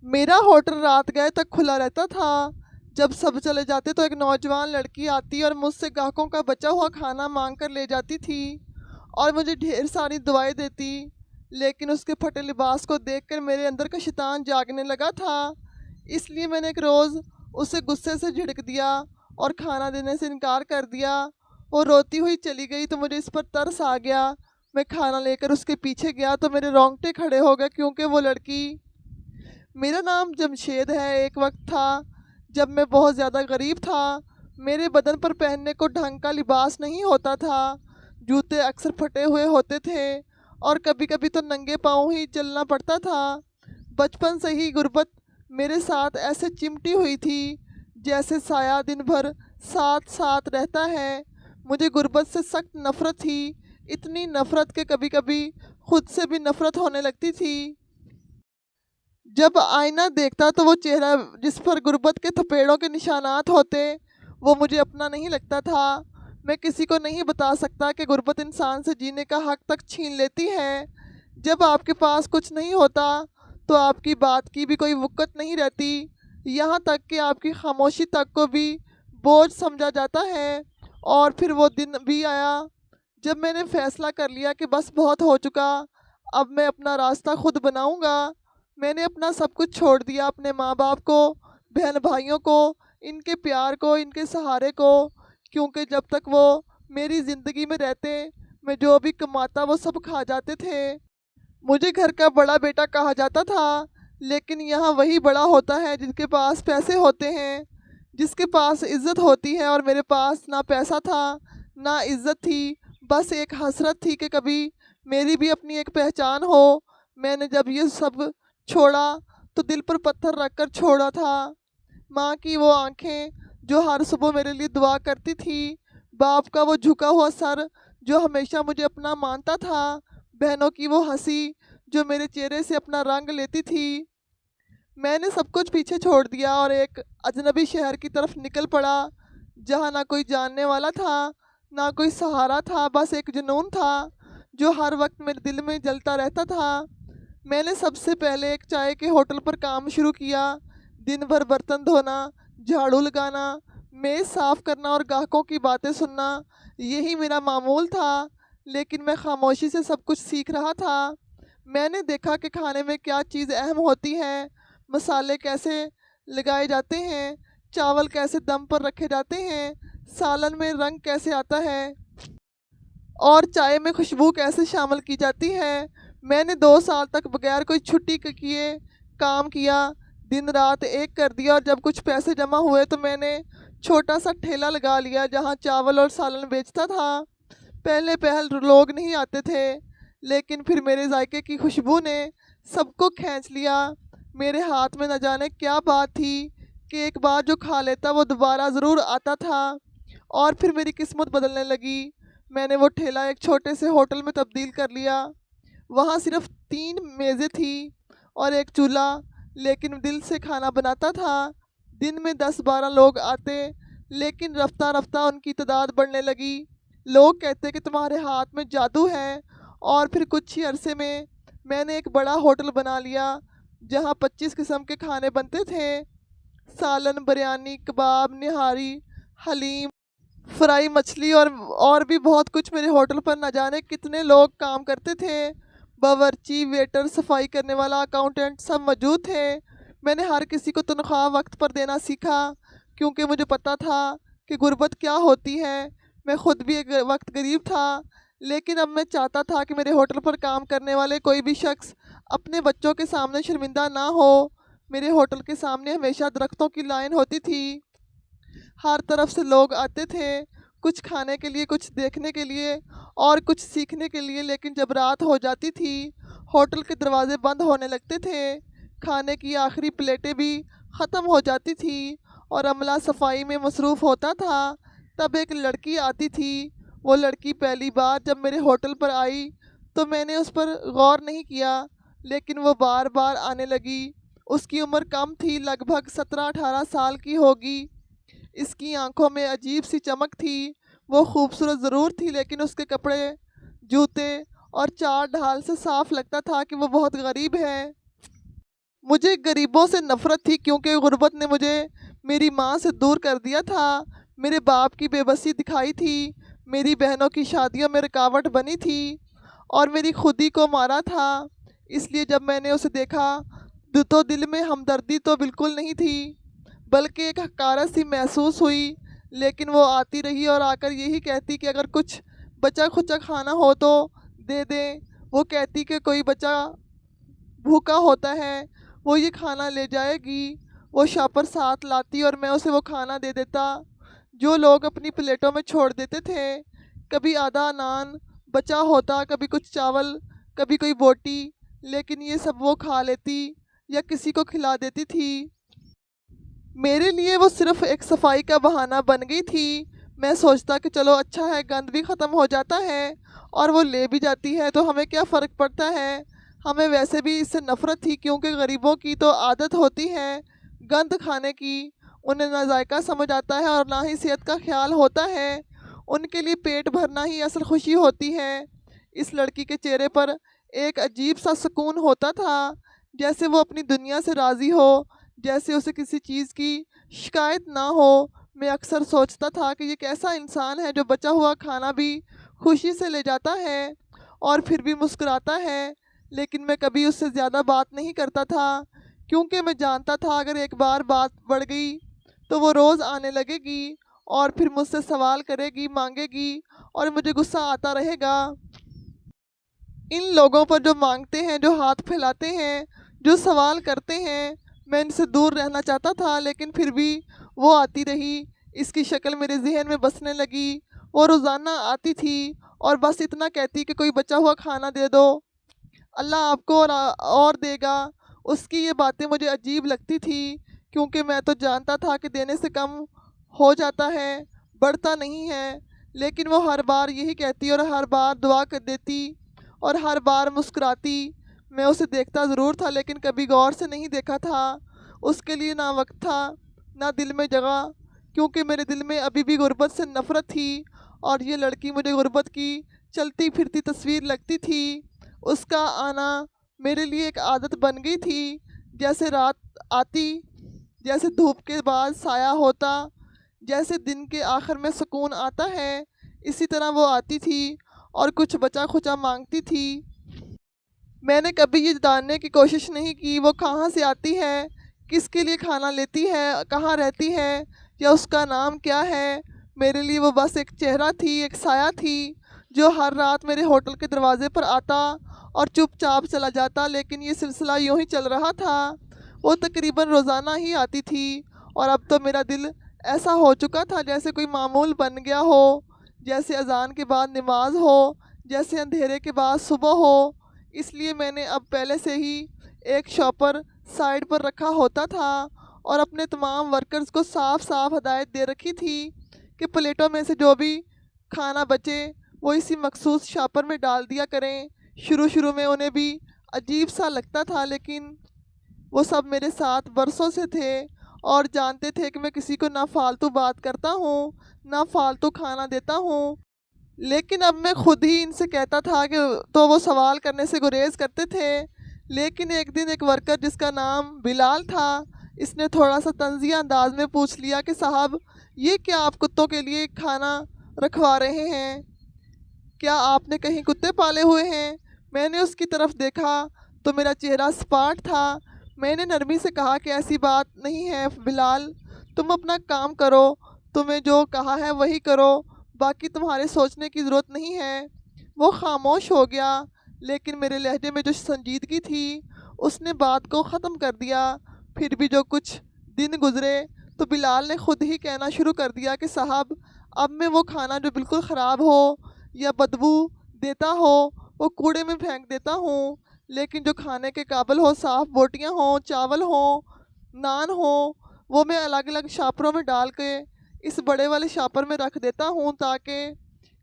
میرا ہوٹل رات گئے تک کھلا رہتا تھا۔ جب سب چلے جاتے تو ایک نوجوان لڑکی آتی اور مجھ سے گاہکوں کا بچا ہوا کھانا مانگ کر لے جاتی تھی اور مجھے ڈھیر ساری دعائیں دیتی، لیکن اس کے پھٹے لباس کو دیکھ کر میرے اندر کا شیطان جاگنے لگا تھا۔ اس لیے میں نے ایک روز اسے غصے سے جھڑک دیا اور کھانا دینے سے انکار کر دیا۔ وہ روتی ہوئی چلی گئی تو مجھے اس پر ترس آ گیا۔ میں کھانا لے کر اس کے پیچھے گیا تو میرے رونگٹے کھڑے ہو گئے، کیونکہ وہ لڑکی، میرا نام جمشید ہے، ایک وقت تھا جب میں بہت زیادہ غریب تھا۔ میرے بدن پر پہننے کو ڈھنگ کا لباس نہیں ہوتا تھا، جوتے اکثر پھٹے ہوئے ہوتے تھے اور کبھی کبھی تو ننگے پاؤں ہی چلنا پڑتا تھا۔ بچپن سے ہی غربت میرے ساتھ ایسے چمٹی ہوئی تھی جیسے سایہ دن بھر ساتھ ساتھ رہتا ہے۔ مجھے غربت سے سخت نفرت تھی، اتنی نفرت کہ کبھی کبھی خود سے بھی نفرت ہونے لگتی تھی۔ جب آئینہ دیکھتا تو وہ چہرہ جس پر غربت کے تھپیڑوں کے نشانات ہوتے وہ مجھے اپنا نہیں لگتا تھا۔ میں کسی کو نہیں بتا سکتا کہ غربت انسان سے جینے کا حق تک چھین لیتی ہے۔ جب آپ کے پاس کچھ نہیں ہوتا تو آپ کی بات کی بھی کوئی وقت نہیں رہتی، یہاں تک کہ آپ کی خاموشی تک کو بھی بوجھ سمجھا جاتا ہے۔ اور پھر وہ دن بھی آیا جب میں نے فیصلہ کر لیا کہ بس بہت ہو چکا، اب میں اپنا راستہ خود بناؤں گا۔ میں نے اپنا سب کچھ چھوڑ دیا، اپنے ماں باپ کو، بہن بھائیوں کو، ان کے پیار کو، ان کے سہارے کو، کیونکہ جب تک وہ میری زندگی میں رہتے میں جو بھی کماتا وہ سب کھا جاتے تھے۔ مجھے گھر کا بڑا بیٹا کہا جاتا تھا، لیکن یہاں وہی بڑا ہوتا ہے جس کے پاس پیسے ہوتے ہیں، جس کے پاس عزت ہوتی ہے، اور میرے پاس نہ پیسہ تھا نہ عزت تھی، بس ایک حسرت تھی کہ کبھی میری بھی اپنی ایک پہچان ہو۔ میں نے جب یہ سب چھوڑا تو دل پر پتھر رکھ کر چھوڑا تھا۔ ماں کی وہ آنکھیں جو ہر صبح میرے لیے دعا کرتی تھی، باپ کا وہ جھکا ہوا سر جو ہمیشہ مجھے اپنا مانتا تھا، بہنوں کی وہ ہنسی جو میرے چہرے سے اپنا رنگ لیتی تھی۔ میں نے سب کچھ پیچھے چھوڑ دیا اور ایک اجنبی شہر کی طرف نکل پڑا، جہاں نہ کوئی جاننے والا تھا نہ کوئی سہارا تھا، بس ایک جنون تھا جو ہر وقت میرے دل میں جلتا رہتا تھا۔ میں نے سب سے پہلے ایک چائے کے ہوٹل پر کام شروع کیا۔ دن بھر برتن دھونا، جھاڑو لگانا، میز صاف کرنا اور گاہکوں کی باتیں سننا، یہی میرا معمول تھا، لیکن میں خاموشی سے سب کچھ سیکھ رہا تھا۔ میں نے دیکھا کہ کھانے میں کیا چیز اہم ہوتی ہے، مسالے کیسے لگائے جاتے ہیں، چاول کیسے دم پر رکھے جاتے ہیں، سالن میں رنگ کیسے آتا ہے اور چائے میں خوشبو کیسے شامل کی جاتی ہے۔ میں نے 2 سال تک بغیر کوئی چھٹی کے کیے کام کیا، دن رات ایک کر دیا، اور جب کچھ پیسے جمع ہوئے تو میں نے چھوٹا سا ٹھیلا لگا لیا جہاں چاول اور سالن بیچتا تھا۔ پہلے پہل لوگ نہیں آتے تھے، لیکن پھر میرے ذائقے کی خوشبو نے سب کو کھینچ لیا۔ میرے ہاتھ میں نہ جانے کیا بات تھی کہ ایک بار جو کھا لیتا وہ دوبارہ ضرور آتا تھا، اور پھر میری قسمت بدلنے لگی۔ میں نے وہ ٹھیلا ایک چھوٹے سے ہوٹل میں تبدیل کر لیا۔ وہاں صرف 3 میزیں تھیں اور ایک چولہا، لیکن دل سے کھانا بناتا تھا۔ دن میں 10-12 لوگ آتے، لیکن رفتہ رفتہ ان کی تعداد بڑھنے لگی۔ لوگ کہتے کہ تمہارے ہاتھ میں جادو ہے، اور پھر کچھ ہی عرصے میں نے ایک بڑا ہوٹل بنا لیا جہاں 25 قسم کے کھانے بنتے تھے، سالن، بریانی، کباب، نہاری، حلیم، فرائی مچھلی اور بھی بہت کچھ۔ میرے ہوٹل پر نہ جانے کتنے لوگ کام کرتے تھے، باورچی، ویٹر، صفائی کرنے والا، اکاؤنٹنٹ، سب موجود تھے۔ میں نے ہر کسی کو تنخواہ وقت پر دینا سیکھا، کیونکہ مجھے پتا تھا کہ غربت کیا ہوتی ہے۔ میں خود بھی ایک وقت غریب تھا، لیکن اب میں چاہتا تھا کہ میرے ہوٹل پر کام کرنے والے کوئی بھی شخص اپنے بچوں کے سامنے شرمندہ نہ ہو۔ میرے ہوٹل کے سامنے ہمیشہ درختوں کی لائن ہوتی تھی، ہر طرف سے لوگ آتے تھے، کچھ کھانے کے لیے، کچھ دیکھنے کے لیے اور کچھ سیکھنے کے لیے، لیکن جب رات ہو جاتی تھی ہوٹل کے دروازے بند ہونے لگتے تھے، کھانے کی آخری پلیٹیں بھی ختم ہو جاتی تھی اور عملہ صفائی میں مصروف ہوتا تھا، تب ایک لڑکی آتی تھی۔ وہ لڑکی پہلی بار جب میرے ہوٹل پر آئی تو میں نے اس پر غور نہیں کیا، لیکن وہ بار بار آنے لگی۔ اس کی عمر کم تھی، لگ بھگ 17-18 سال کی ہوگی۔ اس کی آنکھوں میں عجیب سی چمک تھی۔ وہ خوبصورت ضرور تھی، لیکن اس کے کپڑے، جوتے اور چال ڈھال سے صاف لگتا تھا کہ وہ بہت غریب ہے۔ مجھے غریبوں سے نفرت تھی کیونکہ غربت نے مجھے میری ماں سے دور کر دیا تھا، میرے باپ کی بے بسی دکھائی تھی، میری بہنوں کی شادیوں میں رکاوٹ بنی تھی اور میری خودی کو مارا تھا۔ اس لیے جب میں نے اسے دیکھا تو دل میں ہمدردی تو بالکل نہیں تھی، بلکہ ایک حقارت سی محسوس ہوئی۔ لیکن وہ آتی رہی اور آ کر یہی کہتی کہ اگر کچھ بچا کھچا کھانا ہو تو دے دیں۔ وہ کہتی کہ کوئی بچہ بھوکا ہوتا ہے، وہ یہ کھانا لے جائے گی۔ وہ شاپر ساتھ لاتی اور میں اسے وہ کھانا دے دیتا جو لوگ اپنی پلیٹوں میں چھوڑ دیتے تھے۔ کبھی آدھا نان بچا ہوتا، کبھی کچھ چاول، کبھی کوئی بوٹی، لیکن یہ سب وہ کھا لیتی یا کسی کو کھلا دیتی تھی۔ میرے لیے وہ صرف ایک صفائی کا بہانہ بن گئی تھی۔ میں سوچتا کہ چلو اچھا ہے، گند بھی ختم ہو جاتا ہے اور وہ لے بھی جاتی ہے تو ہمیں کیا فرق پڑتا ہے۔ ہمیں ویسے بھی اس سے نفرت تھی کیونکہ غریبوں کی تو عادت ہوتی ہے گند کھانے کی، انہیں نہ ذائقہ سمجھ آتا ہے اور نہ ہی صحت کا خیال ہوتا ہے، ان کے لیے پیٹ بھرنا ہی اصل خوشی ہوتی ہے۔ اس لڑکی کے چہرے پر ایک عجیب سا سکون ہوتا تھا، جیسے وہ اپنی دنیا سے راضی ہو، جیسے اسے کسی چیز کی شکایت نہ ہو۔ میں اکثر سوچتا تھا کہ یہ کیسا انسان ہے جو بچا ہوا کھانا بھی خوشی سے لے جاتا ہے اور پھر بھی مسکراتا ہے، لیکن میں کبھی اس سے زیادہ بات نہیں کرتا تھا کیونکہ میں جانتا تھا اگر ایک بار بات بڑھ گئی تو وہ روز آنے لگے گی اور پھر مجھ سے سوال کرے گی، مانگے گی اور مجھے غصہ آتا رہے گا۔ ان لوگوں پر جو مانگتے ہیں، جو ہاتھ پھیلاتے ہیں، جو سوال کرتے ہیں، میں ان سے دور رہنا چاہتا تھا، لیکن پھر بھی وہ آتی رہی۔ اس کی شکل میرے ذہن میں بسنے لگی۔ وہ روزانہ آتی تھی اور بس اتنا کہتی کہ کوئی بچا ہوا کھانا دے دو، اللہ آپ کو اور دے گا۔ اس کی یہ باتیں مجھے عجیب لگتی تھی کیونکہ میں تو جانتا تھا کہ دینے سے کم ہو جاتا ہے، بڑھتا نہیں ہے، لیکن وہ ہر بار یہی کہتی اور ہر بار دعا کر دیتی اور ہر بار مسکراتی۔ میں اسے دیکھتا ضرور تھا لیکن کبھی غور سے نہیں دیکھا تھا۔ اس کے لیے نہ وقت تھا نہ دل میں جگہ، کیونکہ میرے دل میں ابھی بھی غربت سے نفرت تھی اور یہ لڑکی مجھے غربت کی چلتی پھرتی تصویر لگتی تھی۔ اس کا آنا میرے لیے ایک عادت بن گئی تھی، جیسے رات آتی، جیسے دھوپ کے بعد سایہ ہوتا، جیسے دن کے آخر میں سکون آتا ہے، اسی طرح وہ آتی تھی اور کچھ بچا کھچا مانگتی تھی۔ میں نے کبھی یہ جاننے کی کوشش نہیں کی وہ کہاں سے آتی ہے، کس کے لیے کھانا لیتی ہے، کہاں رہتی ہے یا اس کا نام کیا ہے۔ میرے لیے وہ بس ایک چہرہ تھی، ایک سایہ تھی جو ہر رات میرے ہوٹل کے دروازے پر آتا اور چپ چاپ چلا جاتا، لیکن یہ سلسلہ یوں ہی چل رہا تھا۔ وہ تقریباً روزانہ ہی آتی تھی اور اب تو میرا دل ایسا ہو چکا تھا جیسے کوئی معمول بن گیا ہو، جیسے اذان کے بعد نماز ہو، جیسے اندھیرے کے بعد صبح ہو۔ اس لیے میں نے اب پہلے سے ہی ایک شاپر سائڈ پر رکھا ہوتا تھا اور اپنے تمام ورکرز کو صاف صاف ہدایت دے رکھی تھی کہ پلیٹوں میں سے جو بھی کھانا بچے وہ اسی مخصوص شاپر میں ڈال دیا کریں۔ شروع میں انہیں بھی عجیب سا لگتا تھا، لیکن وہ سب میرے ساتھ برسوں سے تھے اور جانتے تھے کہ میں کسی کو نہ فالتو بات کرتا ہوں نہ فالتو کھانا دیتا ہوں۔ لیکن اب میں خود ہی ان سے کہتا تھا کہ تو وہ سوال کرنے سے گریز کرتے تھے۔ لیکن ایک دن ایک ورکر جس کا نام بلال تھا، اس نے تھوڑا سا طنزیہ انداز میں پوچھ لیا کہ صاحب یہ کیا آپ کتوں کے لیے کھانا رکھوا رہے ہیں؟ کیا آپ نے کہیں کتے پالے ہوئے ہیں؟ میں نے اس کی طرف دیکھا تو میرا چہرہ سپاٹ تھا۔ میں نے نرمی سے کہا کہ ایسی بات نہیں ہے بلال، تم اپنا کام کرو، تمہیں جو کہا ہے وہی کرو، باقی تمہارے سوچنے کی ضرورت نہیں ہے۔ وہ خاموش ہو گیا، لیکن میرے لہجے میں جو سنجیدگی تھی اس نے بات کو ختم کر دیا۔ پھر بھی جو کچھ دن گزرے تو بلال نے خود ہی کہنا شروع کر دیا کہ صاحب اب میں وہ کھانا جو بالکل خراب ہو یا بدبو دیتا ہو وہ کوڑے میں پھینک دیتا ہوں، لیکن جو کھانے کے قابل ہو، صاف بوٹیاں ہوں، چاول ہوں، نان ہوں، وہ میں الگ الگ شاپروں میں ڈال کے اس بڑے والے شاپر میں رکھ دیتا ہوں تاکہ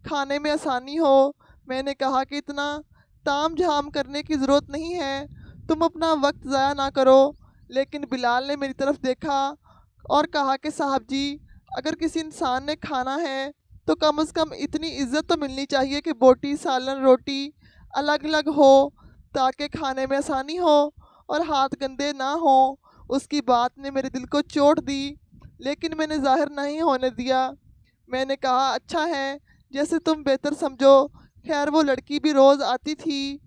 کھانے میں آسانی ہو۔ میں نے کہا کہ اتنا تام جھام کرنے کی ضرورت نہیں ہے، تم اپنا وقت ضائع نہ کرو۔ لیکن بلال نے میری طرف دیکھا اور کہا کہ صاحب جی اگر کسی انسان نے کھانا ہے تو کم از کم اتنی عزت تو ملنی چاہیے کہ بوٹی، سالن، روٹی الگ الگ ہو تاکہ کھانے میں آسانی ہو اور ہاتھ گندے نہ ہوں۔ اس کی بات نے میرے دل کو چوٹ دی، لیکن میں نے ظاہر نہیں ہونے دیا۔ میں نے کہا اچھا ہے، جیسے تم بہتر سمجھو۔ خیر وہ لڑکی بھی روز آتی تھی،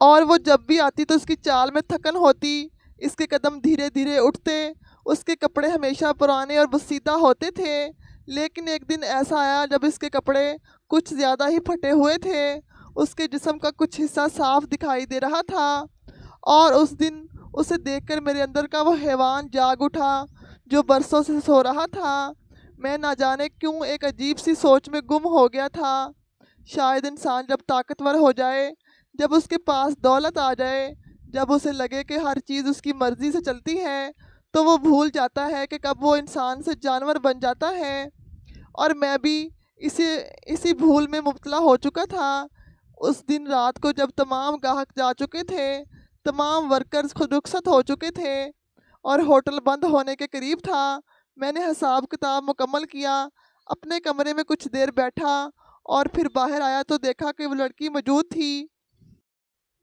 اور وہ جب بھی آتی تو اس کی چال میں تھکن ہوتی، اس کے قدم دھیرے دھیرے اٹھتے، اس کے کپڑے ہمیشہ پرانے اور بسیدہ ہوتے تھے۔ لیکن ایک دن ایسا آیا جب اس کے کپڑے کچھ زیادہ ہی پھٹے ہوئے تھے، اس کے جسم کا کچھ حصہ صاف دکھائی دے رہا تھا، اور اس دن اسے دیکھ کر میرے اندر کا وہ حیوان جاگ اٹھا جو برسوں سے سو رہا تھا۔ میں نہ جانے کیوں ایک عجیب سی سوچ میں گم ہو گیا تھا۔ شاید انسان جب طاقتور ہو جائے، جب اس کے پاس دولت آ جائے، جب اسے لگے کہ ہر چیز اس کی مرضی سے چلتی ہے، تو وہ بھول جاتا ہے کہ کب وہ انسان سے جانور بن جاتا ہے۔ اور میں بھی اسی بھول میں مبتلا ہو چکا تھا۔ اس دن رات کو جب تمام گاہک جا چکے تھے، تمام ورکرز خود رخصت ہو چکے تھے، اور ہوٹل بند ہونے کے قریب تھا، میں نے حساب کتاب مکمل کیا، اپنے کمرے میں کچھ دیر بیٹھا، اور پھر باہر آیا تو دیکھا کہ وہ لڑکی موجود تھی۔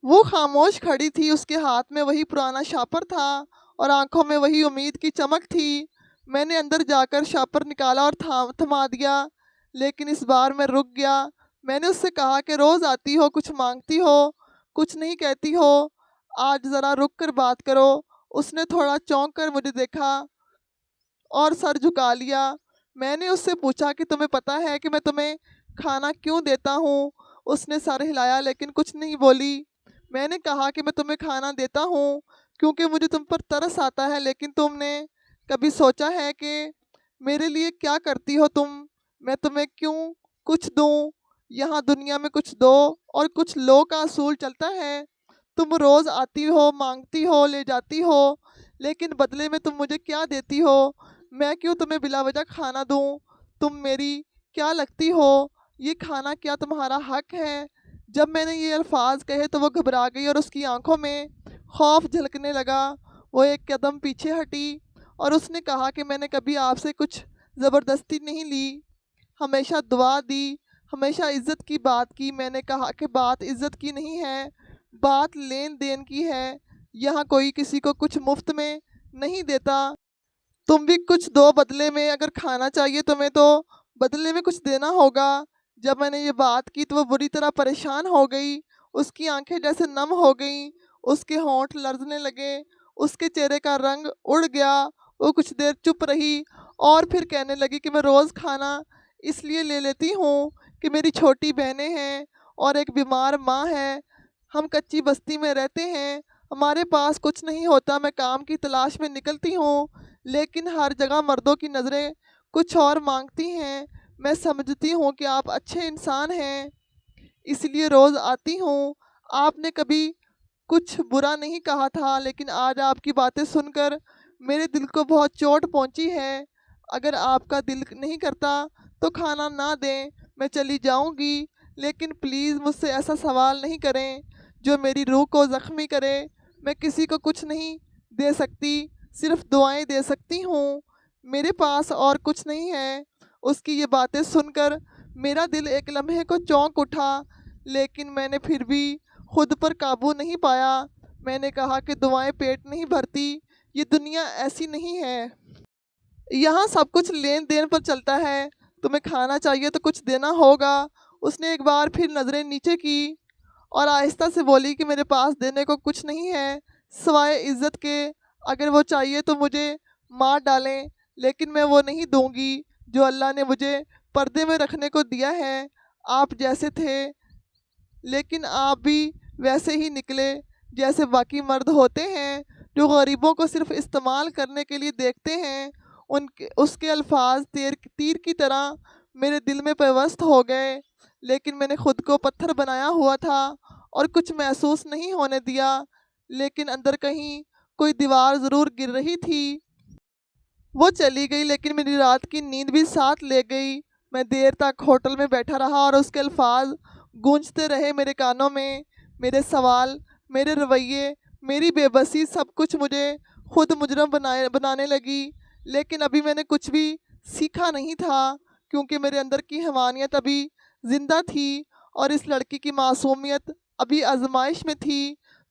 وہ خاموش کھڑی تھی، اس کے ہاتھ میں وہی پرانا شاپر تھا، اور آنکھوں میں وہی امید کی چمک تھی۔ میں نے اندر جا کر شاپر نکالا اور تھما دیا، لیکن اس بار میں رک گیا۔ میں نے اس سے کہا کہ روز آتی ہو، کچھ مانگتی ہو، کچھ نہیں کہتی ہو، آج ذرا رک کر بات کرو۔ اس نے تھوڑا چونک کر مجھے دیکھا اور سر جھکا لیا۔ میں نے اس سے پوچھا کہ تمہیں پتہ ہے کہ میں تمہیں کھانا کیوں دیتا ہوں؟ اس نے سر ہلایا لیکن کچھ نہیں بولی۔ میں نے کہا کہ میں تمہیں کھانا دیتا ہوں کیونکہ مجھے تم پر ترس آتا ہے، لیکن تم نے کبھی سوچا ہے کہ میرے لیے کیا کرتی ہو تم؟ میں تمہیں کیوں کچھ دوں؟ یہاں دنیا میں کچھ دو اور کچھ لو کا اصول چلتا ہے۔ تم روز آتی ہو، مانگتی ہو، لے جاتی ہو، لیکن بدلے میں تم مجھے کیا دیتی ہو؟ میں کیوں تمہیں بلا وجہ کھانا دوں؟ تم میری کیا لگتی ہو؟ یہ کھانا کیا تمہارا حق ہے؟ جب میں نے یہ الفاظ کہے تو وہ گھبرا گئی اور اس کی آنکھوں میں خوف جھلکنے لگا۔ وہ ایک قدم پیچھے ہٹی اور اس نے کہا کہ میں نے کبھی آپ سے کچھ زبردستی نہیں لی، ہمیشہ دعا دی، ہمیشہ عزت کی بات کی۔ میں نے کہا کہ بات عزت کی نہیں ہے، بات لین دین کی ہے۔ یہاں کوئی کسی کو کچھ مفت میں نہیں دیتا، تم بھی کچھ دو بدلے میں۔ اگر کھانا چاہیے تمہیں تو بدلے میں کچھ دینا ہوگا۔ جب میں نے یہ بات کی تو وہ بری طرح پریشان ہو گئی، اس کی آنکھیں جیسے نم ہو گئیں، اس کے ہونٹ لرزنے لگے، اس کے چہرے کا رنگ اڑ گیا۔ وہ کچھ دیر چپ رہی اور پھر کہنے لگی کہ میں روز کھانا اس لیے لے لیتی ہوں کہ میری چھوٹی بہنیں ہیں اور ایک بیمار ماں ہے۔ ہم کچی بستی میں رہتے ہیں، ہمارے پاس کچھ نہیں ہوتا۔ میں کام کی تلاش میں نکلتی ہوں، لیکن ہر جگہ مردوں کی نظریں کچھ اور مانگتی ہیں۔ میں سمجھتی ہوں کہ آپ اچھے انسان ہیں، اس لیے روز آتی ہوں۔ آپ نے کبھی کچھ برا نہیں کہا تھا، لیکن آج آپ کی باتیں سن کر میرے دل کو بہت چوٹ پہنچی ہے۔ اگر آپ کا دل نہیں کرتا تو کھانا نہ دیں، میں چلی جاؤں گی، لیکن پلیز مجھ سے ایسا سوال نہیں کریں جو میری روح کو زخمی کرے۔ میں کسی کو کچھ نہیں دے سکتی، صرف دعائیں دے سکتی ہوں، میرے پاس اور کچھ نہیں ہے۔ اس کی یہ باتیں سن کر میرا دل ایک لمحے کو چونک اٹھا، لیکن میں نے پھر بھی خود پر قابو نہیں پایا۔ میں نے کہا کہ دعائیں پیٹ نہیں بھرتی، یہ دنیا ایسی نہیں ہے، یہاں سب کچھ لین دین پر چلتا ہے۔ تمہیں کھانا چاہیے تو کچھ دینا ہوگا۔ اس نے ایک بار پھر نظریں نیچے کی اور آہستہ سے بولی کہ میرے پاس دینے کو کچھ نہیں ہے سوائے عزت کے۔ اگر وہ چاہیے تو مجھے مار ڈالیں، لیکن میں وہ نہیں دوں گی جو اللہ نے مجھے پردے میں رکھنے کو دیا ہے۔ آپ جیسے تھے، لیکن آپ بھی ویسے ہی نکلے جیسے باقی مرد ہوتے ہیں جو غریبوں کو صرف استعمال کرنے کے لیے دیکھتے ہیں۔ اس کے الفاظ تیر کی طرح میرے دل میں پیوست ہو گئے، لیکن میں نے خود کو پتھر بنایا ہوا تھا اور کچھ محسوس نہیں ہونے دیا، لیکن اندر کہیں کوئی دیوار ضرور گر رہی تھی۔ وہ چلی گئی، لیکن میری رات کی نیند بھی ساتھ لے گئی۔ میں دیر تک ہوٹل میں بیٹھا رہا اور اس کے الفاظ گونجتے رہے میرے کانوں میں۔ میرے سوال، میرے رویے، میری بے بسی، سب کچھ مجھے خود مجرم بنانے لگی، لیکن ابھی میں نے کچھ بھی سیکھا نہیں تھا، کیونکہ میرے اندر کی حیوانیت ابھی زندہ تھی اور اس لڑکی کی معصومیت ابھی آزمائش میں تھی۔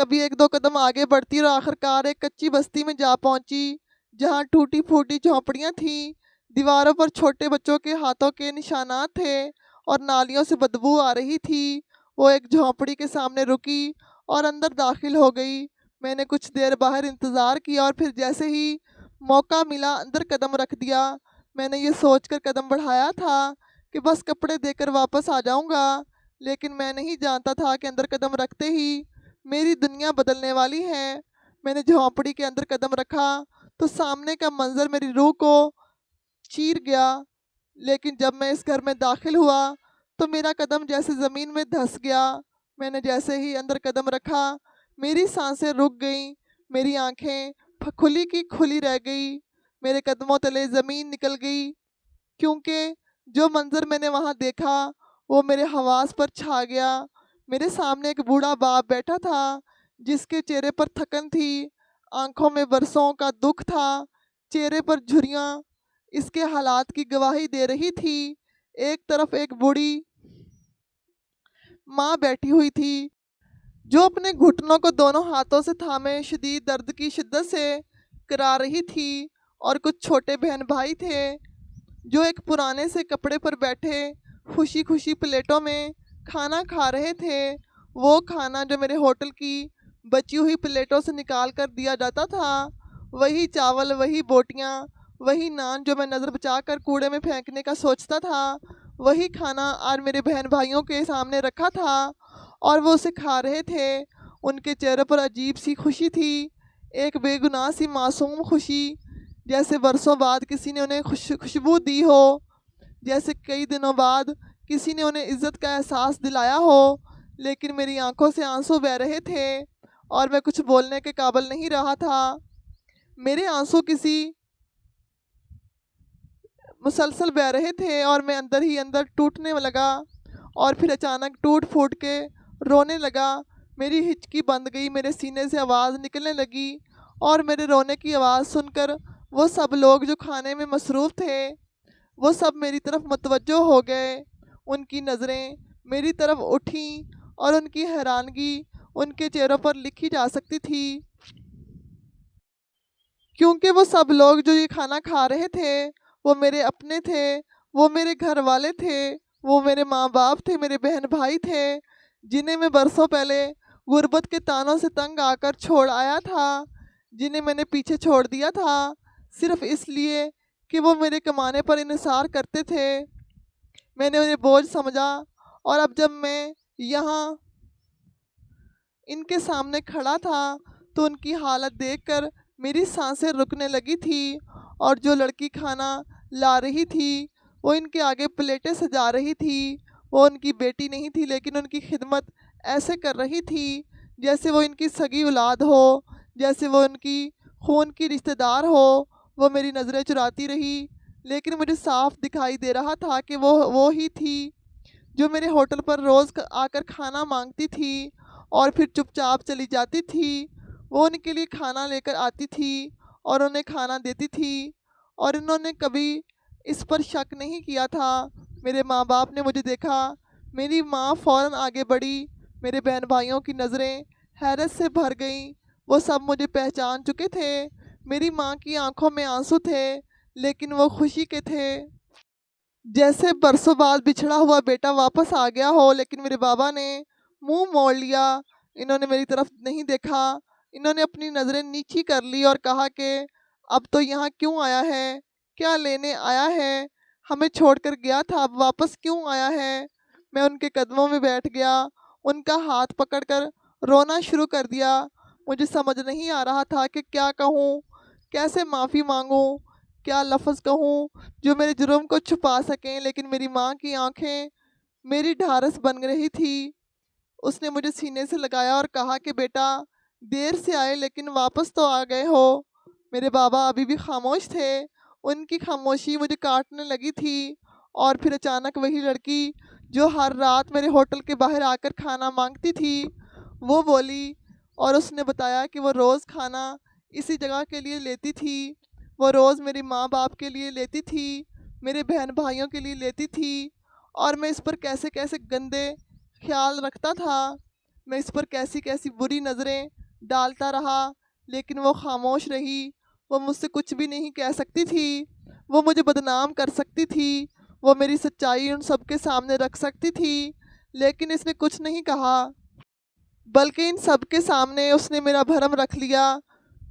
کبھی ایک دو قدم آگے بڑھتی اور آخرکار ایک کچی بستی میں جا پہنچی جہاں ٹوٹی پھوٹی جھونپڑیاں تھیں، دیواروں پر چھوٹے بچوں کے ہاتھوں کے نشانات تھے اور نالیوں سے بدبو آ رہی تھی۔ وہ ایک جھونپڑی کے سامنے رکی اور اندر داخل ہو گئی۔ میں نے کچھ دیر باہر انتظار کیا اور پھر جیسے ہی موقع ملا اندر قدم رکھ دیا۔ میں نے یہ سوچ کر قدم بڑھایا تھا کہ بس کپڑے دے کر واپس آ جاؤں گا، لیکن میں نہیں جانتا تھا کہ اندر قدم رکھتے ہی میری دنیا بدلنے والی ہے۔ میں نے جھونپڑی کے اندر قدم رکھا تو سامنے کا منظر میری روح کو چیر گیا، لیکن جب میں اس گھر میں داخل ہوا تو میرا قدم جیسے زمین میں دھس گیا۔ میں نے جیسے ہی اندر قدم رکھا میری سانسیں رک گئیں، میری آنکھیں کھلی کی کھلی رہ گئی، میرے قدموں تلے زمین نکل گئی، کیونکہ جو منظر میں نے وہاں دیکھا وہ میرے حواس پر چھا گیا۔ میرے سامنے ایک بوڑھا باپ بیٹھا تھا جس کے چہرے پر تھکن تھی، آنکھوں میں برسوں کا دکھ تھا، چہرے پر جھریاں اس کے حالات کی گواہی دے رہی تھی۔ ایک طرف ایک بوڑھی ماں بیٹھی ہوئی تھی جو اپنے گھٹنوں کو دونوں ہاتھوں سے تھامے شدید درد کی شدت سے کرا رہی تھی، اور کچھ چھوٹے بہن بھائی تھے جو ایک پرانے سے کپڑے پر بیٹھے خوشی خوشی پلیٹوں میں کھانا کھا رہے تھے۔ وہ کھانا جو میرے ہوٹل کی بچی ہوئی پلیٹوں سے نکال کر دیا جاتا تھا، وہی چاول، وہی بوٹیاں، وہی نان جو میں نظر بچا کر کوڑے میں پھینکنے کا سوچتا تھا، وہی کھانا آج میرے بہن بھائیوں کے سامنے رکھا تھا اور وہ اسے کھا رہے تھے۔ ان کے چہرے پر عجیب سی خوشی تھی، ایک بے گناہ سی معصوم خوشی، جیسے برسوں بعد کسی نے انہیں خوشبو دی ہو، جیسے کئی دنوں بعد کسی نے انہیں عزت کا احساس دلایا ہو۔ لیکن میری آنکھوں سے آنسو بہہ رہے تھے اور میں کچھ بولنے کے قابل نہیں رہا تھا۔ میرے آنسو کسی مسلسل بہہ رہے تھے اور میں اندر ہی اندر ٹوٹنے لگا، اور پھر اچانک ٹوٹ پھوٹ کے رونے لگا۔ میری ہچکی بند گئی، میرے سینے سے آواز نکلنے لگی، اور میرے رونے کی آواز سن کر وہ سب لوگ جو کھانے میں مصروف تھے وہ سب میری طرف متوجہ ہو گئے۔ ان کی نظریں میری طرف اٹھیں اور ان کی حیرانگی ان کے چہروں پر لکھی جا سکتی تھی، کیونکہ وہ سب لوگ جو یہ کھانا کھا رہے تھے وہ میرے اپنے تھے، وہ میرے گھر والے تھے، وہ میرے ماں باپ تھے، میرے بہن بھائی تھے، جنہیں میں برسوں پہلے غربت کے تانوں سے تنگ آ کر چھوڑ آیا تھا، جنہیں میں نے پیچھے چھوڑ دیا تھا صرف اس لیے کہ وہ میرے کمانے پر انحصار کرتے تھے۔ میں نے انہیں بوجھ سمجھا، اور اب جب میں یہاں ان کے سامنے کھڑا تھا تو ان کی حالت دیکھ کر میری سانسیں رکنے لگی تھی، اور جو لڑکی کھانا لا رہی تھی وہ ان کے آگے پلیٹیں سجا رہی تھی۔ وہ ان کی بیٹی نہیں تھی، لیکن ان کی خدمت ایسے کر رہی تھی جیسے وہ ان کی سگی اولاد ہو، جیسے وہ ان کی خون کی رشتہ دار ہو۔ وہ میری نظریں چراتی رہی، لیکن مجھے صاف دکھائی دے رہا تھا کہ وہ ہی تھی جو میرے ہوٹل پر روز آ کر کھانا مانگتی تھی اور پھر چپ چاپ چلی جاتی تھی۔ وہ ان کے لیے کھانا لے کر آتی تھی اور انہیں کھانا دیتی تھی، اور انہوں نے کبھی اس پر شک نہیں کیا تھا۔ میرے ماں باپ نے مجھے دیکھا، میری ماں فوراً آگے بڑھی، میرے بہن بھائیوں کی نظریں حیرت سے بھر گئیں، وہ سب مجھے پہچان چکے تھے۔ میری ماں کی آنکھوں میں آنسو تھے، لیکن وہ خوشی کے تھے، جیسے برسوں بعد بچھڑا ہوا بیٹا واپس آ گیا ہو۔ لیکن میرے بابا نے منہ موڑ لیا، انہوں نے میری طرف نہیں دیکھا، انہوں نے اپنی نظریں نیچی کر لی اور کہا کہ اب تو یہاں کیوں آیا ہے؟ کیا لینے آیا ہے؟ ہمیں چھوڑ کر گیا تھا، اب واپس کیوں آیا ہے؟ میں ان کے قدموں میں بیٹھ گیا، ان کا ہاتھ پکڑ کر رونا شروع کر دیا۔ مجھے سمجھ نہیں آ رہا تھا کہ کیا کہوں، کیسے معافی مانگوں، کیا لفظ کہوں جو میرے جرم کو چھپا سکیں۔ لیکن میری ماں کی آنکھیں میری ڈھارس بن رہی تھی، اس نے مجھے سینے سے لگایا اور کہا کہ بیٹا دیر سے آئے لیکن واپس تو آ گئے ہو۔ میرے بابا ابھی بھی خاموش تھے، ان کی خاموشی مجھے کاٹنے لگی تھی، اور پھر اچانک وہی لڑکی جو ہر رات میرے ہوٹل کے باہر آ کر کھانا مانگتی تھی وہ بولی، اور اس نے بتایا کہ وہ روز کھانا اسی جگہ کے لیے لیتی تھی، وہ روز میری ماں باپ کے لیے لیتی تھی، میرے بہن بھائیوں کے لیے لیتی تھی، اور میں اس پر کیسے کیسے گندے خیال رکھتا تھا۔ میں اس پر کیسی کیسی بری نظریں ڈالتا رہا، لیکن وہ خاموش رہی۔ وہ مجھ سے کچھ بھی نہیں کہہ سکتی تھی، وہ مجھے بدنام کر سکتی تھی، وہ میری سچائی ان سب کے سامنے رکھ سکتی تھی، لیکن اس نے کچھ نہیں کہا، بلکہ ان سب کے سامنے اس نے میرا بھرم رکھ لیا۔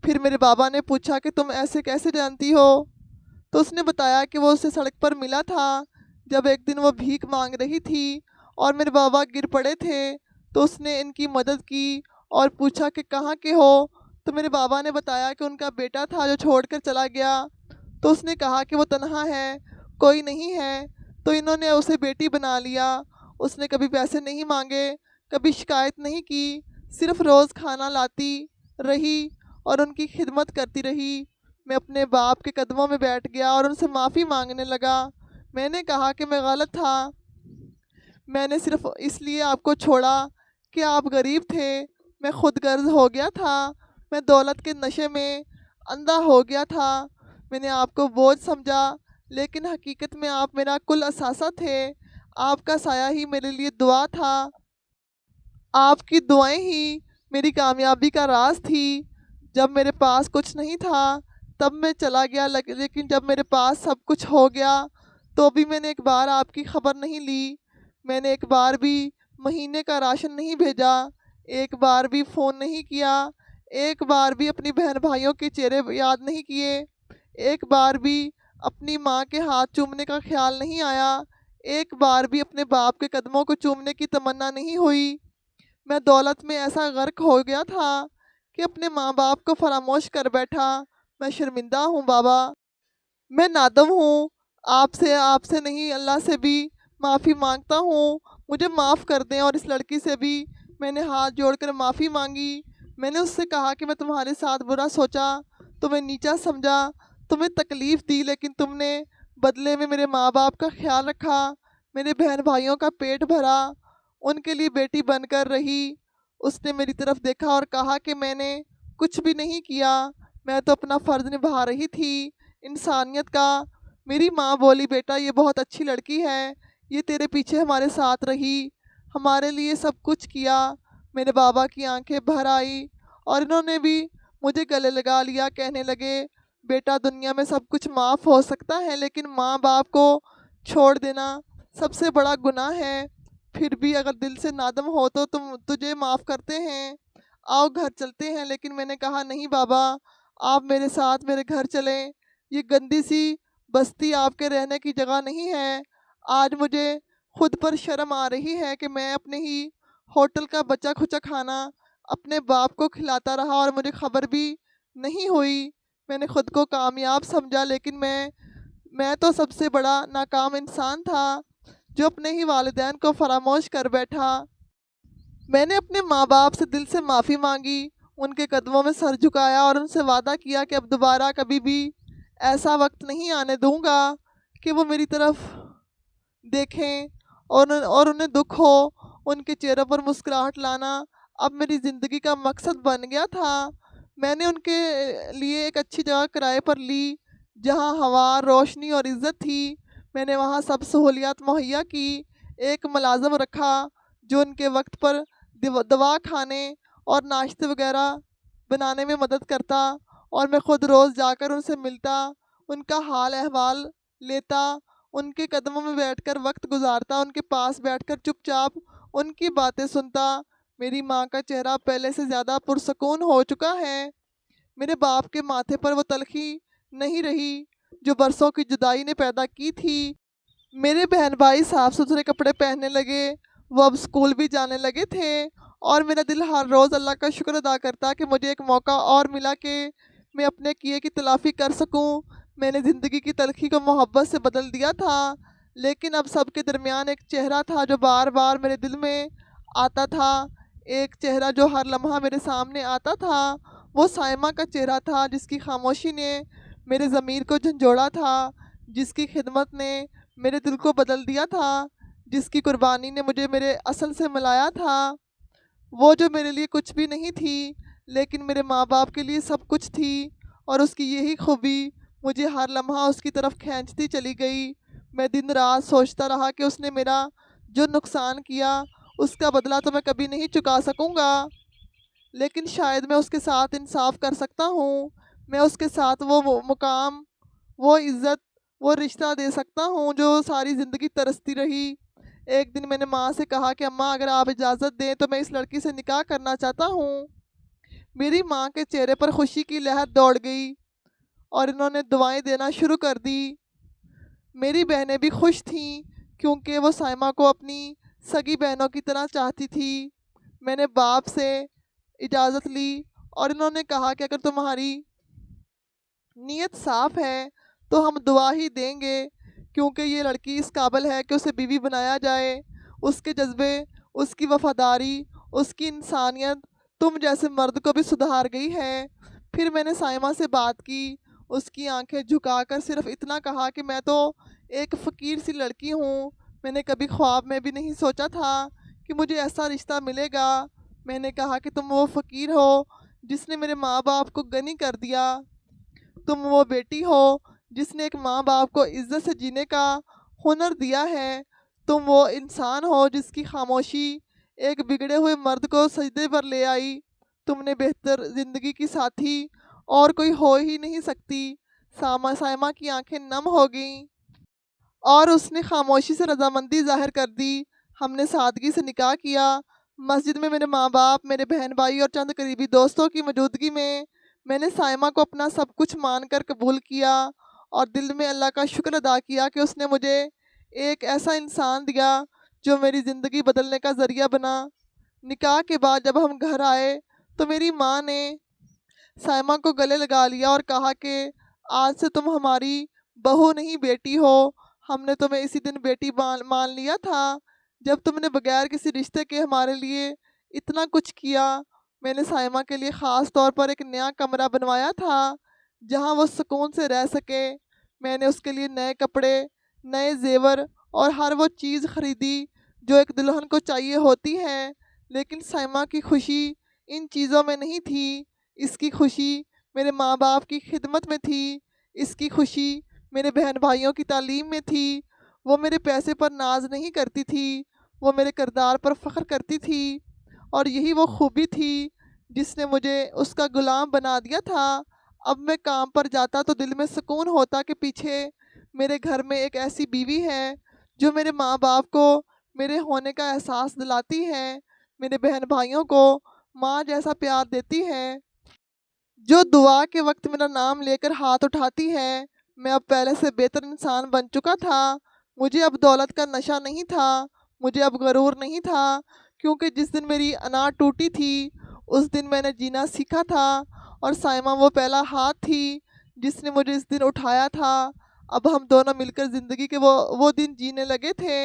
پھر میرے بابا نے پوچھا کہ تم ایسے کیسے جانتی ہو؟ تو اس نے بتایا کہ وہ اسے سڑک پر ملا تھا جب ایک دن وہ بھیک مانگ رہی تھی اور میرے بابا گر پڑے تھے، تو اس نے ان کی مدد کی اور پوچھا کہ کہاں کے ہو؟ تو میرے بابا نے بتایا کہ ان کا بیٹا تھا جو چھوڑ کر چلا گیا۔ تو اس نے کہا کہ وہ تنہا ہے، کوئی نہیں ہے، تو انہوں نے اسے بیٹی بنا لیا۔ اس نے کبھی پیسے نہیں مانگے، کبھی شکایت نہیں کی، صرف روز کھانا لاتی رہی اور ان کی خدمت کرتی رہی۔ میں اپنے باپ کے قدموں میں بیٹھ گیا اور ان سے معافی مانگنے لگا۔ میں نے کہا کہ میں غلط تھا، میں نے صرف اس لیے آپ کو چھوڑا کہ آپ غریب تھے، میں خود غرض ہو گیا تھا، میں دولت کے نشے میں اندھا ہو گیا تھا، میں نے آپ کو بوجھ سمجھا، لیکن حقیقت میں آپ میرا کل اثاثہ تھے، آپ کا سایہ ہی میرے لیے دعا تھا، آپ کی دعائیں ہی میری کامیابی کا راز تھی۔ جب میرے پاس کچھ نہیں تھا تب میں چلا گیا، لیکن جب میرے پاس سب کچھ ہو گیا تو بھی میں نے ایک بار آپ کی خبر نہیں لی، میں نے ایک بار بھی مہینے کا راشن نہیں بھیجا، ایک بار بھی فون نہیں کیا، ایک بار بھی اپنی بہن بھائیوں کے چہرے یاد نہیں کیے، ایک بار بھی اپنی ماں کے ہاتھ چومنے کا خیال نہیں آیا، ایک بار بھی اپنے باپ کے قدموں کو چومنے کی تمنا نہیں ہوئی۔ میں دولت میں ایسا غرق ہو گیا تھا کہ اپنے ماں باپ کو فراموش کر بیٹھا۔ میں شرمندہ ہوں بابا، میں نادم ہوں، آپ سے نہیں، اللہ سے بھی معافی مانگتا ہوں، مجھے معاف کر دیں۔ اور اس لڑکی سے بھی میں نے ہاتھ جوڑ کر معافی مانگی۔ میں نے اس سے کہا کہ میں تمہارے ساتھ برا سوچا، تمہیں نیچا سمجھا، تمہیں تکلیف دی، لیکن تم نے بدلے میں میرے ماں باپ کا خیال رکھا، میرے بہن بھائیوں کا پیٹ بھرا، ان کے لیے بیٹی بن کر رہی۔ اس نے میری طرف دیکھا اور کہا کہ میں نے کچھ بھی نہیں کیا، میں تو اپنا فرض نبھا رہی تھی انسانیت کا۔ میری ماں بولی بیٹا یہ بہت اچھی لڑکی ہے، یہ تیرے پیچھے ہمارے ساتھ رہی، ہمارے لیے سب کچھ کیا۔ میرے بابا کی آنکھیں بھر آئی اور انہوں نے بھی مجھے گلے لگا لیا، کہنے لگے بیٹا دنیا میں سب کچھ معاف ہو سکتا ہے، لیکن ماں باپ کو چھوڑ دینا سب سے بڑا گناہ ہے۔ پھر بھی اگر دل سے نادم ہو تو تجھے معاف کرتے ہیں، آؤ گھر چلتے ہیں۔ لیکن میں نے کہا نہیں بابا، آپ میرے ساتھ میرے گھر چلیں، یہ گندی سی بستی آپ کے رہنے کی جگہ نہیں ہے۔ آج مجھے خود پر شرم آ رہی ہے کہ میں اپنے ہی ہوٹل کا بچا کھچا کھانا اپنے باپ کو کھلاتا رہا اور مجھے خبر بھی نہیں ہوئی۔ میں نے خود کو کامیاب سمجھا، لیکن میں تو سب سے بڑا ناکام انسان تھا جو اپنے ہی والدین کو فراموش کر بیٹھا۔ میں نے اپنے ماں باپ سے دل سے معافی مانگی، ان کے قدموں میں سر جھکایا اور ان سے وعدہ کیا کہ اب دوبارہ کبھی بھی ایسا وقت نہیں آنے دوں گا کہ وہ میری طرف دیکھیں اور انہیں دکھ ہو۔ ان کے چہروں پر مسکراہٹ لانا اب میری زندگی کا مقصد بن گیا تھا۔ میں نے ان کے لیے ایک اچھی جگہ کرائے پر لی جہاں ہوا، روشنی اور عزت تھی۔ میں نے وہاں سب سہولیات مہیا کی، ایک ملازم رکھا جو ان کے وقت پر دوا کھانے اور ناشتے وغیرہ بنانے میں مدد کرتا، اور میں خود روز جا کر ان سے ملتا، ان کا حال احوال لیتا، ان کے قدموں میں بیٹھ کر وقت گزارتا، ان کے پاس بیٹھ کر چپ چاپ ان کی باتیں سنتا۔ میری ماں کا چہرہ پہلے سے زیادہ پرسکون ہو چکا ہے، میرے باپ کے ماتھے پر وہ تلخی نہیں رہی جو برسوں کی جدائی نے پیدا کی تھی۔ میرے بہن بھائی صاف ستھرے کپڑے پہننے لگے، وہ اب اسکول بھی جانے لگے تھے، اور میرا دل ہر روز اللہ کا شکر ادا کرتا کہ مجھے ایک موقع اور ملا کہ میں اپنے کیے کی تلافی کر سکوں۔ میں نے زندگی کی تلخی کو محبت سے بدل دیا تھا، لیکن اب سب کے درمیان ایک چہرہ تھا جو بار بار میرے دل میں آتا تھا، ایک چہرہ جو ہر لمحہ میرے سامنے آتا تھا۔ وہ سائمہ کا چہرہ تھا جس کی خاموشی نے میرے ضمیر کو جھنجھوڑا تھا، جس کی خدمت نے میرے دل کو بدل دیا تھا، جس کی قربانی نے مجھے میرے اصل سے ملایا تھا۔ وہ جو میرے لیے کچھ بھی نہیں تھی لیکن میرے ماں باپ کے لیے سب کچھ تھی، اور اس کی یہی خوبی مجھے ہر لمحہ اس کی طرف کھینچتی چلی گئی۔ میں دن رات سوچتا رہا کہ اس نے میرا جو نقصان کیا اس کا بدلہ تو میں کبھی نہیں چکا سکوں گا، لیکن شاید میں اس کے ساتھ انصاف کر سکتا ہوں۔ میں اس کے ساتھ وہ مقام، وہ عزت، وہ رشتہ دے سکتا ہوں جو ساری زندگی ترستی رہی۔ ایک دن میں نے ماں سے کہا کہ اماں اگر آپ اجازت دیں تو میں اس لڑکی سے نکاح کرنا چاہتا ہوں۔ میری ماں کے چہرے پر خوشی کی لہر دوڑ گئی اور انہوں نے دعائیں دینا شروع کر دی۔ میری بہنیں بھی خوش تھیں کیونکہ وہ سائمہ کو اپنی سگی بہنوں کی طرح چاہتی تھی۔ میں نے باپ سے اجازت لی اور انہوں نے کہا کہ اگر تمہاری نیت صاف ہے تو ہم دعا ہی دیں گے، کیونکہ یہ لڑکی اس قابل ہے کہ اسے بیوی بنایا جائے۔ اس کے جذبے، اس کی وفاداری، اس کی انسانیت تم جیسے مرد کو بھی سدھار گئی ہے۔ پھر میں نے سائمہ سے بات کی، اس کی آنکھیں جھکا کر صرف اتنا کہا کہ میں تو ایک فقیر سی لڑکی ہوں، میں نے کبھی خواب میں بھی نہیں سوچا تھا کہ مجھے ایسا رشتہ ملے گا۔ میں نے کہا کہ تم وہ فقیر ہو جس نے میرے ماں باپ کو غنی کر دیا، تم وہ بیٹی ہو جس نے ایک ماں باپ کو عزت سے جینے کا ہنر دیا ہے، تم وہ انسان ہو جس کی خاموشی ایک بگڑے ہوئے مرد کو سجدے پر لے آئی، تم نے بہتر زندگی کی ساتھی اور کوئی ہو ہی نہیں سکتی۔ سائمہ کی آنکھیں نم ہو گئیں اور اس نے خاموشی سے رضامندی ظاہر کر دی۔ ہم نے سادگی سے نکاح کیا، مسجد میں میرے ماں باپ، میرے بہن بھائی اور چند قریبی دوستوں کی موجودگی میں نے سائمہ کو اپنا سب کچھ مان کر قبول کیا اور دل میں اللہ کا شکر ادا کیا کہ اس نے مجھے ایک ایسا انسان دیا جو میری زندگی بدلنے کا ذریعہ بنا۔ نکاح کے بعد جب ہم گھر آئے تو میری ماں نے سائمہ کو گلے لگا لیا اور کہا کہ آج سے تم ہماری بہو نہیں بیٹی ہو، ہم نے تمہیں اسی دن بیٹی مان لیا تھا جب تم نے بغیر کسی رشتے کے ہمارے لیے اتنا کچھ کیا۔ میں نے سائمہ کے لیے خاص طور پر ایک نیا کمرہ بنوایا تھا جہاں وہ سکون سے رہ سکے۔ میں نے اس کے لیے نئے کپڑے، نئے زیور اور ہر وہ چیز خریدی جو ایک دلہن کو چاہیے ہوتی ہے، لیکن سائمہ کی خوشی ان چیزوں میں نہیں تھی۔ اس کی خوشی میرے ماں باپ کی خدمت میں تھی، اس کی خوشی میرے بہن بھائیوں کی تعلیم میں تھی۔ وہ میرے پیسے پر ناز نہیں کرتی تھی، وہ میرے کردار پر فخر کرتی تھی، اور یہی وہ خوبی تھی جس نے مجھے اس کا غلام بنا دیا تھا۔ اب میں کام پر جاتا تو دل میں سکون ہوتا کہ پیچھے میرے گھر میں ایک ایسی بیوی ہے جو میرے ماں باپ کو میرے ہونے کا احساس دلاتی ہے، میرے بہن بھائیوں کو ماں جیسا پیار دیتی ہے، جو دعا کے وقت میرا نام لے کر ہاتھ اٹھاتی ہے۔ میں اب پہلے سے بہتر انسان بن چکا تھا، مجھے اب دولت کا نشہ نہیں تھا، مجھے اب غرور نہیں تھا، کیونکہ جس دن میری انا ٹوٹی تھی اس دن میں نے جینا سیکھا تھا، اور سائمہ وہ پہلا ہاتھ تھی جس نے مجھے اس دن اٹھایا تھا۔ اب ہم دونوں مل کر زندگی کے وہ دن جینے لگے تھے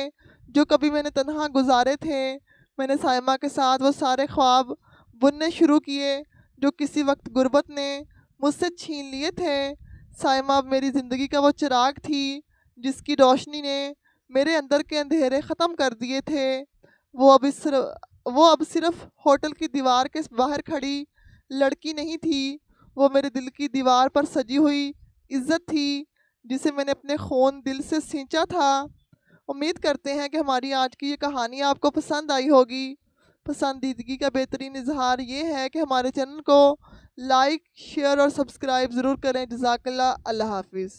جو کبھی میں نے تنہا گزارے تھے۔ میں نے سائمہ کے ساتھ وہ سارے خواب بننے شروع کیے جو کسی وقت غربت نے مجھ سے چھین لیے تھے۔ سائمہ اب میری زندگی کا وہ چراغ تھی جس کی روشنی نے میرے اندر کے اندھیرے ختم کر دیے تھے۔ وہ اب صرف ہوٹل کی دیوار کے باہر کھڑی لڑکی نہیں تھی، وہ میرے دل کی دیوار پر سجی ہوئی عزت تھی جسے میں نے اپنے خون دل سے سینچا تھا۔ امید کرتے ہیں کہ ہماری آج کی یہ کہانی آپ کو پسند آئی ہوگی۔ پسندیدگی کا بہترین اظہار یہ ہے کہ ہمارے چینل کو لائک، شیئر اور سبسکرائب ضرور کریں۔ جزاک اللہ۔ اللہ حافظ۔